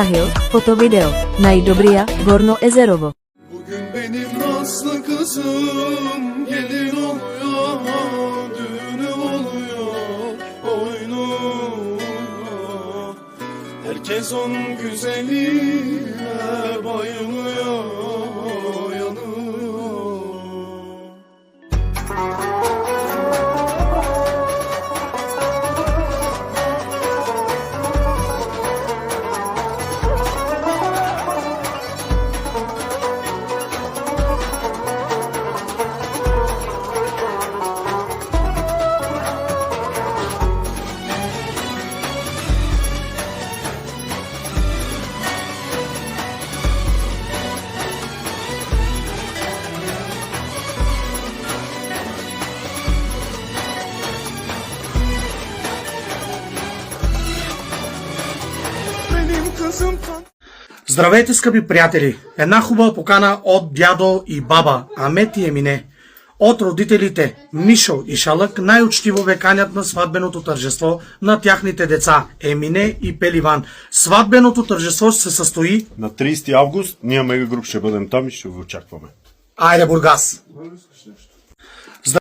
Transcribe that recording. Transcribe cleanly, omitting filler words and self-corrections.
Sahil, fotovideo, Najdobria, Gorno Ezerovo. Bugün benim naslı kızım gelin oluyor, düğünü oluyor, oynuyor. Herkes onun güzelliğine bayılıyor, yanıyor. Benim kızım Здравейте, скъпи приятели! Една хубава покана от дядо и баба Амет и Емине. От родителите Мишо и Шалък най-учтиво ве канят на сватбеното тържество на тяхните деца Емине и Пеливан. Сватбеното тържество ще се състои На 30 август ние Мега Груп ще бъдем там и ще ви очакваме. Айде Бургас!